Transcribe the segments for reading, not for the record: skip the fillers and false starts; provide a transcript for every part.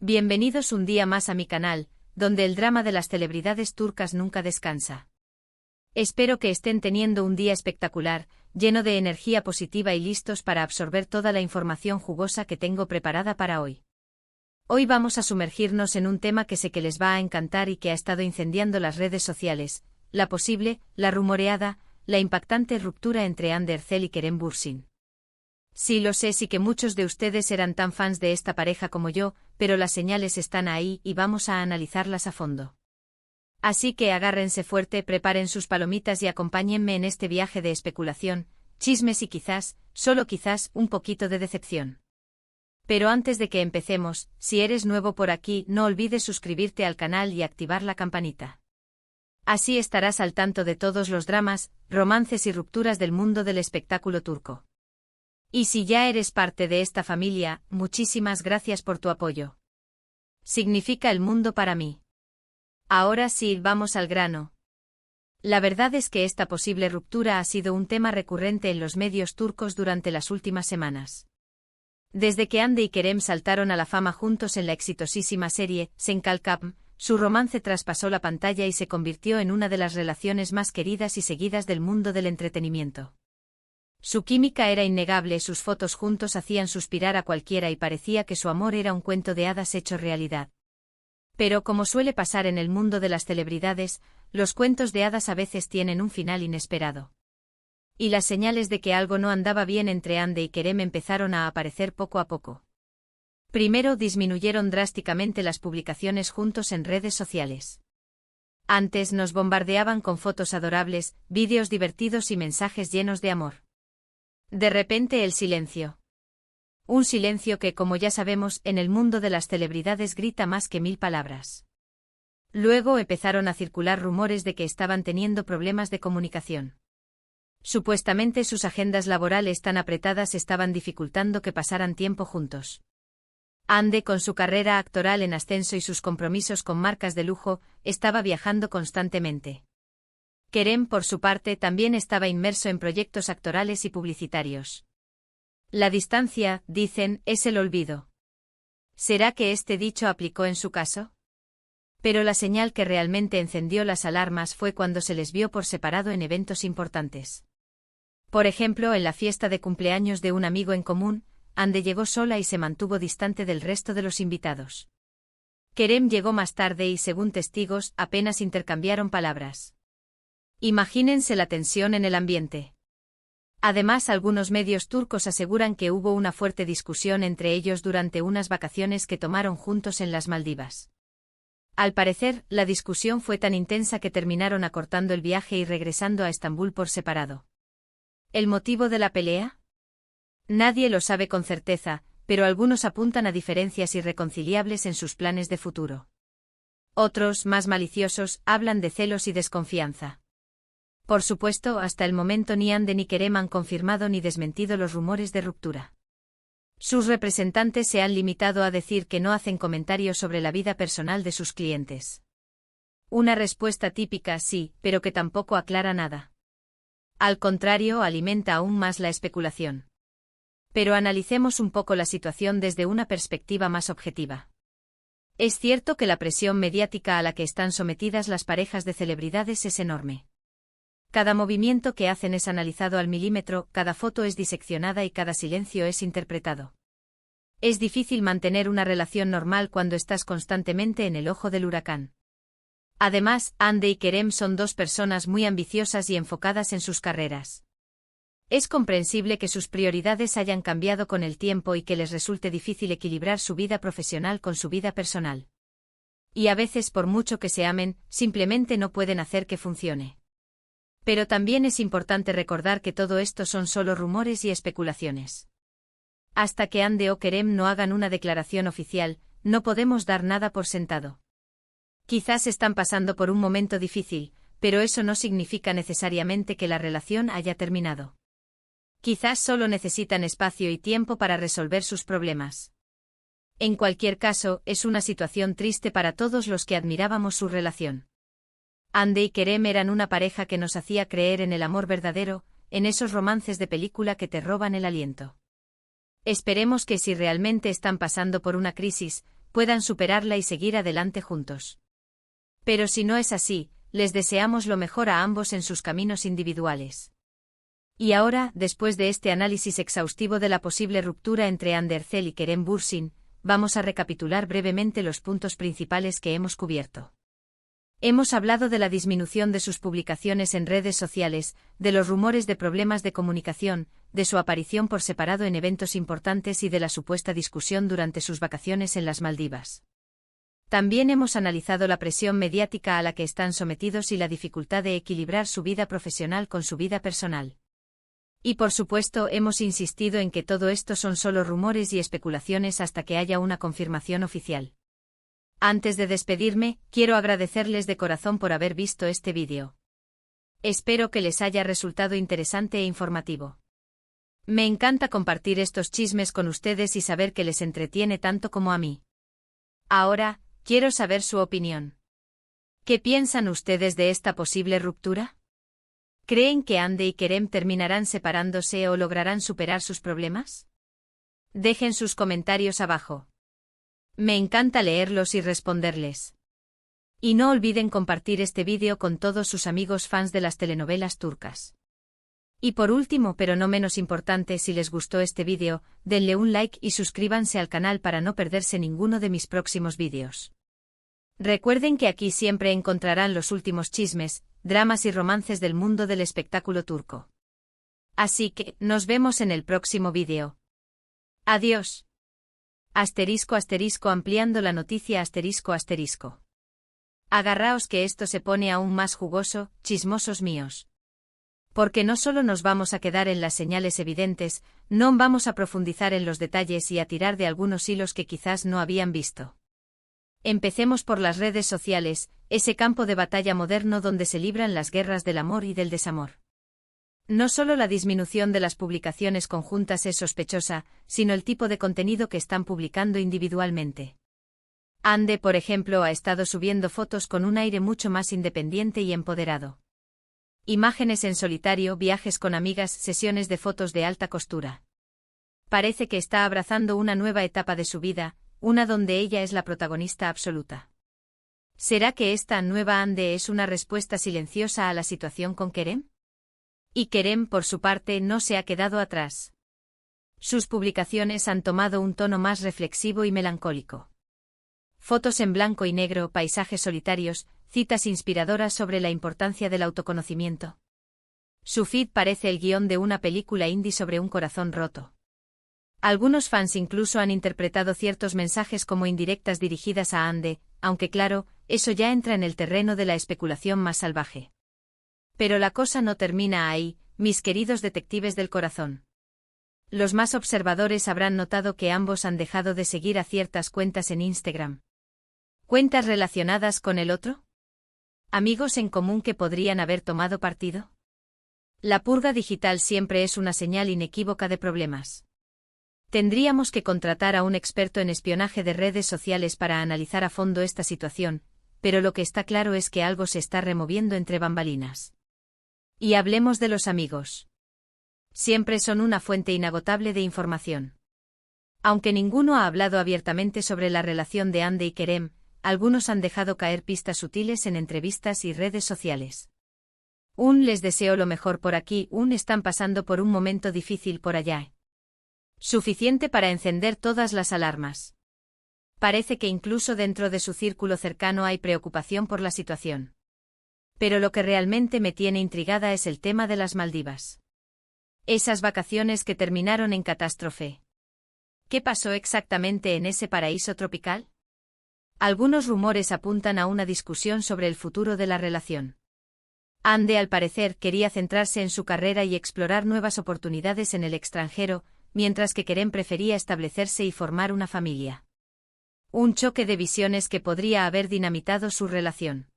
Bienvenidos un día más a mi canal, donde el drama de las celebridades turcas nunca descansa. Espero que estén teniendo un día espectacular, lleno de energía positiva y listos para absorber toda la información jugosa que tengo preparada para hoy. Hoy vamos a sumergirnos en un tema que sé que les va a encantar y que ha estado incendiando las redes sociales, la posible, la rumoreada, la impactante ruptura entre Hande Erçel y Kerem Bürsin. Sí lo sé, sí que muchos de ustedes eran tan fans de esta pareja como yo, pero las señales están ahí y vamos a analizarlas a fondo. Así que agárrense fuerte, preparen sus palomitas y acompáñenme en este viaje de especulación, chismes y quizás, solo quizás, un poquito de decepción. Pero antes de que empecemos, si eres nuevo por aquí, no olvides suscribirte al canal y activar la campanita. Así estarás al tanto de todos los dramas, romances y rupturas del mundo del espectáculo turco. Y si ya eres parte de esta familia, muchísimas gracias por tu apoyo. Significa el mundo para mí. Ahora sí, vamos al grano. La verdad es que esta posible ruptura ha sido un tema recurrente en los medios turcos durante las últimas semanas. Desde que Hande y Kerem saltaron a la fama juntos en la exitosísima serie Sen Kalkam, su romance traspasó la pantalla y se convirtió en una de las relaciones más queridas y seguidas del mundo del entretenimiento. Su química era innegable, sus fotos juntos hacían suspirar a cualquiera y parecía que su amor era un cuento de hadas hecho realidad. Pero como suele pasar en el mundo de las celebridades, los cuentos de hadas a veces tienen un final inesperado. Y las señales de que algo no andaba bien entre Hande y Kerem empezaron a aparecer poco a poco. Primero disminuyeron drásticamente las publicaciones juntos en redes sociales. Antes nos bombardeaban con fotos adorables, vídeos divertidos y mensajes llenos de amor. De repente el silencio. Un silencio que, como ya sabemos, en el mundo de las celebridades grita más que 1000 palabras. Luego empezaron a circular rumores de que estaban teniendo problemas de comunicación. Supuestamente sus agendas laborales tan apretadas estaban dificultando que pasaran tiempo juntos. Hande, con su carrera actoral en ascenso y sus compromisos con marcas de lujo, estaba viajando constantemente. Kerem, por su parte, también estaba inmerso en proyectos actorales y publicitarios. La distancia, dicen, es el olvido. ¿Será que este dicho aplicó en su caso? Pero la señal que realmente encendió las alarmas fue cuando se les vio por separado en eventos importantes. Por ejemplo, en la fiesta de cumpleaños de un amigo en común, Hande llegó sola y se mantuvo distante del resto de los invitados. Kerem llegó más tarde y, según testigos, apenas intercambiaron palabras. Imagínense la tensión en el ambiente. Además, algunos medios turcos aseguran que hubo una fuerte discusión entre ellos durante unas vacaciones que tomaron juntos en las Maldivas. Al parecer, la discusión fue tan intensa que terminaron acortando el viaje y regresando a Estambul por separado. ¿El motivo de la pelea? Nadie lo sabe con certeza, pero algunos apuntan a diferencias irreconciliables en sus planes de futuro. Otros, más maliciosos, hablan de celos y desconfianza. Por supuesto, hasta el momento ni Hande ni Kerem han confirmado ni desmentido los rumores de ruptura. Sus representantes se han limitado a decir que no hacen comentarios sobre la vida personal de sus clientes. Una respuesta típica, sí, pero que tampoco aclara nada. Al contrario, alimenta aún más la especulación. Pero analicemos un poco la situación desde una perspectiva más objetiva. Es cierto que la presión mediática a la que están sometidas las parejas de celebridades es enorme. Cada movimiento que hacen es analizado al milímetro, cada foto es diseccionada y cada silencio es interpretado. Es difícil mantener una relación normal cuando estás constantemente en el ojo del huracán. Además, Hande y Kerem son dos personas muy ambiciosas y enfocadas en sus carreras. Es comprensible que sus prioridades hayan cambiado con el tiempo y que les resulte difícil equilibrar su vida profesional con su vida personal. Y a veces, por mucho que se amen, simplemente no pueden hacer que funcione. Pero también es importante recordar que todo esto son solo rumores y especulaciones. Hasta que Hande o Kerem no hagan una declaración oficial, no podemos dar nada por sentado. Quizás están pasando por un momento difícil, pero eso no significa necesariamente que la relación haya terminado. Quizás solo necesitan espacio y tiempo para resolver sus problemas. En cualquier caso, es una situación triste para todos los que admirábamos su relación. Hande y Kerem eran una pareja que nos hacía creer en el amor verdadero, en esos romances de película que te roban el aliento. Esperemos que si realmente están pasando por una crisis, puedan superarla y seguir adelante juntos. Pero si no es así, les deseamos lo mejor a ambos en sus caminos individuales. Y ahora, después de este análisis exhaustivo de la posible ruptura entre Andercel y Kerem Bürsin, vamos a recapitular brevemente los puntos principales que hemos cubierto. Hemos hablado de la disminución de sus publicaciones en redes sociales, de los rumores de problemas de comunicación, de su aparición por separado en eventos importantes y de la supuesta discusión durante sus vacaciones en las Maldivas. También hemos analizado la presión mediática a la que están sometidos y la dificultad de equilibrar su vida profesional con su vida personal. Y por supuesto hemos insistido en que todo esto son solo rumores y especulaciones hasta que haya una confirmación oficial. Antes de despedirme, quiero agradecerles de corazón por haber visto este vídeo. Espero que les haya resultado interesante e informativo. Me encanta compartir estos chismes con ustedes y saber que les entretiene tanto como a mí. Ahora, quiero saber su opinión. ¿Qué piensan ustedes de esta posible ruptura? ¿Creen que Hande y Kerem terminarán separándose o lograrán superar sus problemas? Dejen sus comentarios abajo. Me encanta leerlos y responderles. Y no olviden compartir este vídeo con todos sus amigos fans de las telenovelas turcas. Y por último, pero no menos importante, si les gustó este vídeo, denle un like y suscríbanse al canal para no perderse ninguno de mis próximos vídeos. Recuerden que aquí siempre encontrarán los últimos chismes, dramas y romances del mundo del espectáculo turco. Así que, nos vemos en el próximo vídeo. Adiós. Ampliando la noticia ***. Agarraos que esto se pone aún más jugoso, chismosos míos. Porque no solo nos vamos a quedar en las señales evidentes, no vamos a profundizar en los detalles y a tirar de algunos hilos que quizás no habían visto. Empecemos por las redes sociales, ese campo de batalla moderno donde se libran las guerras del amor y del desamor. No solo la disminución de las publicaciones conjuntas es sospechosa, sino el tipo de contenido que están publicando individualmente. Hande, por ejemplo, ha estado subiendo fotos con un aire mucho más independiente y empoderado. Imágenes en solitario, viajes con amigas, sesiones de fotos de alta costura. Parece que está abrazando una nueva etapa de su vida, una donde ella es la protagonista absoluta. ¿Será que esta nueva Hande es una respuesta silenciosa a la situación con Kerem? Y Kerem, por su parte, no se ha quedado atrás. Sus publicaciones han tomado un tono más reflexivo y melancólico. Fotos en blanco y negro, paisajes solitarios, citas inspiradoras sobre la importancia del autoconocimiento. Su feed parece el guión de una película indie sobre un corazón roto. Algunos fans incluso han interpretado ciertos mensajes como indirectas dirigidas a Hande, aunque claro, eso ya entra en el terreno de la especulación más salvaje. Pero la cosa no termina ahí, mis queridos detectives del corazón. Los más observadores habrán notado que ambos han dejado de seguir a ciertas cuentas en Instagram. ¿Cuentas relacionadas con el otro? ¿Amigos en común que podrían haber tomado partido? La purga digital siempre es una señal inequívoca de problemas. Tendríamos que contratar a un experto en espionaje de redes sociales para analizar a fondo esta situación, pero lo que está claro es que algo se está removiendo entre bambalinas. Y hablemos de los amigos. Siempre son una fuente inagotable de información. Aunque ninguno ha hablado abiertamente sobre la relación de Hande y Kerem, algunos han dejado caer pistas sutiles en entrevistas y redes sociales. Les deseo lo mejor por aquí, están pasando por un momento difícil por allá. Suficiente para encender todas las alarmas. Parece que incluso dentro de su círculo cercano hay preocupación por la situación. Pero lo que realmente me tiene intrigada es el tema de las Maldivas. Esas vacaciones que terminaron en catástrofe. ¿Qué pasó exactamente en ese paraíso tropical? Algunos rumores apuntan a una discusión sobre el futuro de la relación. Hande, al parecer, quería centrarse en su carrera y explorar nuevas oportunidades en el extranjero, mientras que Kerem prefería establecerse y formar una familia. Un choque de visiones que podría haber dinamitado su relación.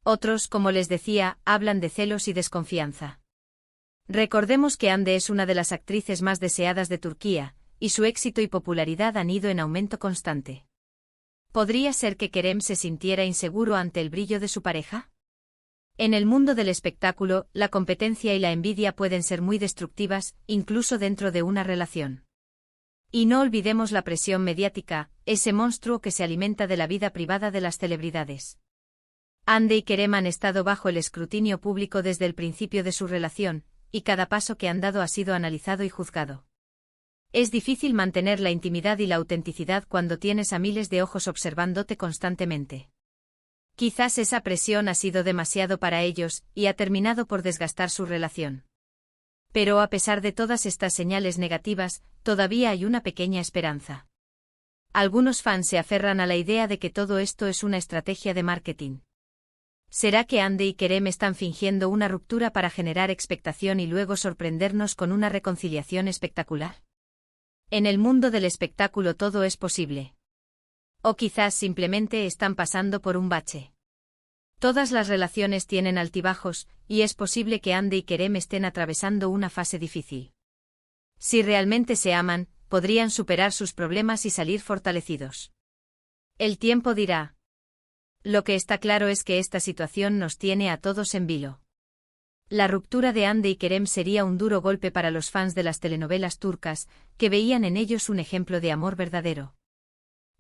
Otros, como les decía, hablan de celos y desconfianza. Recordemos que Hande es una de las actrices más deseadas de Turquía, y su éxito y popularidad han ido en aumento constante. ¿Podría ser que Kerem se sintiera inseguro ante el brillo de su pareja? En el mundo del espectáculo, la competencia y la envidia pueden ser muy destructivas, incluso dentro de una relación. Y no olvidemos la presión mediática, ese monstruo que se alimenta de la vida privada de las celebridades. Hande y Kerem han estado bajo el escrutinio público desde el principio de su relación, y cada paso que han dado ha sido analizado y juzgado. Es difícil mantener la intimidad y la autenticidad cuando tienes a miles de ojos observándote constantemente. Quizás esa presión ha sido demasiado para ellos, y ha terminado por desgastar su relación. Pero a pesar de todas estas señales negativas, todavía hay una pequeña esperanza. Algunos fans se aferran a la idea de que todo esto es una estrategia de marketing. ¿Será que Hande y Kerem están fingiendo una ruptura para generar expectación y luego sorprendernos con una reconciliación espectacular? En el mundo del espectáculo todo es posible. O quizás simplemente están pasando por un bache. Todas las relaciones tienen altibajos, y es posible que Hande y Kerem estén atravesando una fase difícil. Si realmente se aman, podrían superar sus problemas y salir fortalecidos. El tiempo dirá. Lo que está claro es que esta situación nos tiene a todos en vilo. La ruptura de Hande y Kerem sería un duro golpe para los fans de las telenovelas turcas, que veían en ellos un ejemplo de amor verdadero.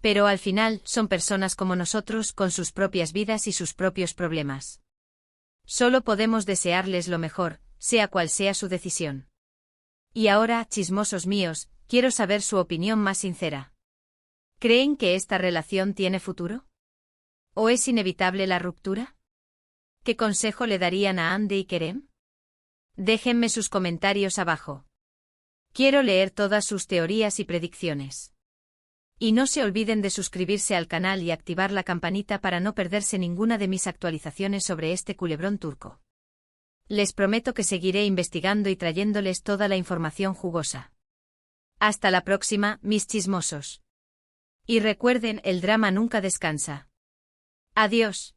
Pero al final, son personas como nosotros con sus propias vidas y sus propios problemas. Solo podemos desearles lo mejor, sea cual sea su decisión. Y ahora, chismosos míos, quiero saber su opinión más sincera. ¿Creen que esta relación tiene futuro? ¿O es inevitable la ruptura? ¿Qué consejo le darían a Hande y Kerem? Déjenme sus comentarios abajo. Quiero leer todas sus teorías y predicciones. Y no se olviden de suscribirse al canal y activar la campanita para no perderse ninguna de mis actualizaciones sobre este culebrón turco. Les prometo que seguiré investigando y trayéndoles toda la información jugosa. Hasta la próxima, mis chismosos. Y recuerden, el drama nunca descansa. Adiós.